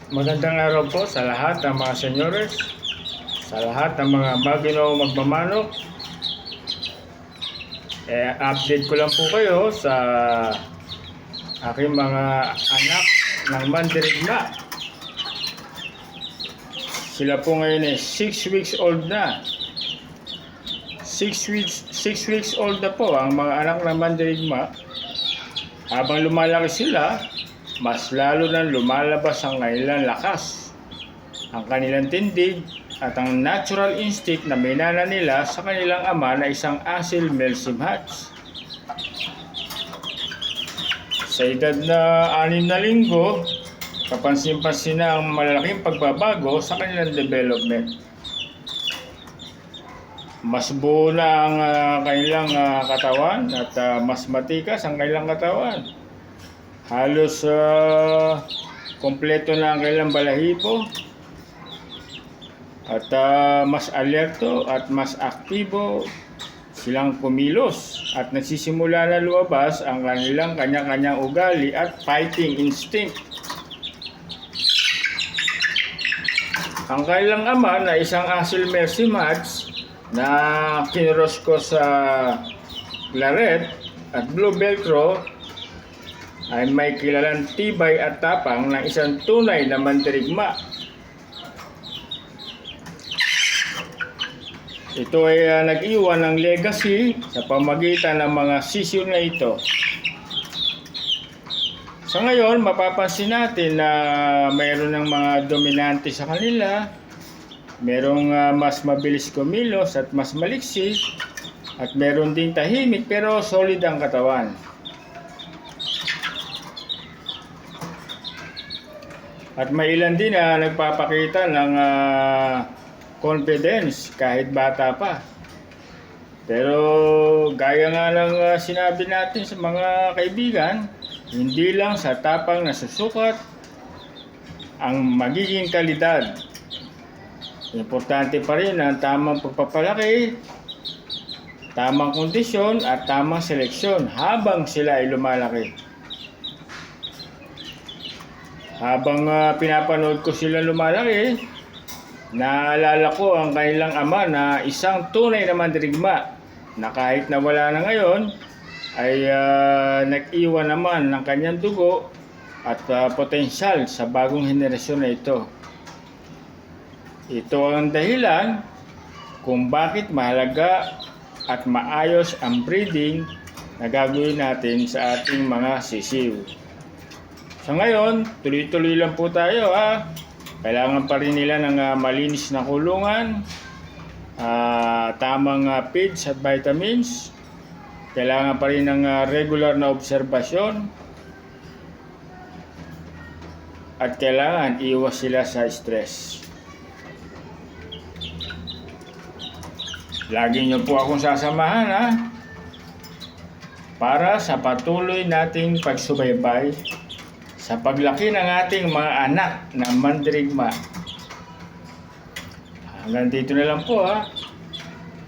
Magandang araw po sa lahat ng mga senyores, sa lahat ng mga bagino magmamanok. Update ko lang po kayo sa aking mga anak ng mandirigma. Sila po ngayon 6 weeks old na. 6 weeks old na po ang mga anak ng mandirigma. Habang lumalaki sila, mas lalo na lumalabas ang kanilang lakas, ang kanilang tindig at ang natural instinct na minana nila sa kanilang ama na isang asil Melsim Hats. Sa edad na 6 na linggo, kapansin-pansin na ang malalaking pagbabago sa kanilang development. Mas buo na ang kanilang katawan at mas matikas ang kanilang katawan. Halos kompleto na ang kanilang balahibo at mas alerto at mas aktibo silang kumilos at nagsisimula na lumabas ang kanilang kanya-kanyang ugali at fighting instinct. Ang kanilang ama na isang asil Melsim Hats na kinuros ko sa Claret at Blue Velcro ay may kilalang tibay at tapang ng isang tunay na mandirigma. Ito ay nag-iwan ng legacy sa pamagitan ng mga sisiw na ito. Sa ngayon, mapapansin natin na mayroon ng mga dominante sa kanila, mayroong mas mabilis kumilos at mas maliksi, at mayroon ding tahimik pero solid ang katawan. At may ilan din na nagpapakita ng confidence kahit bata pa. Pero gaya nga ng sinabi natin sa mga kaibigan, hindi lang sa tapang nasusukat ang magiging kalidad. Importante pa rin ang tamang pagpapalaki, tamang kondisyon at tamang seleksyon habang sila ay lumalaki. Habang pinapanood ko sila lumalaki, naalala ko ang kanilang ama na isang tunay na mandirigma na kahit na wala na ngayon ay nag-iwan naman ng kanyang dugo at potensyal sa bagong henerasyon na ito. Ito ang dahilan kung bakit mahalaga at maayos ang breeding na gagawin natin sa ating mga sisiw. So ngayon, tuloy-tuloy lang po tayo ha. Kailangan pa rin nila ng malinis na kulungan, tamang feeds at vitamins. Kailangan pa rin ng regular na obserbasyon. At kailangan iwas sila sa stress. Lagi niyo po akong sasamahan ha. Para sa patuloy nating pagsubaybay sa paglaki ng ating mga anak na mandirigma. Hanggang dito na lang po ha.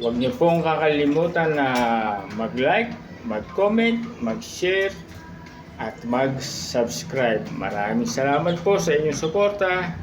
Huwag niyo pong kakalimutan na mag-like, mag-comment, mag-share at mag-subscribe. Maraming salamat po sa inyong suporta.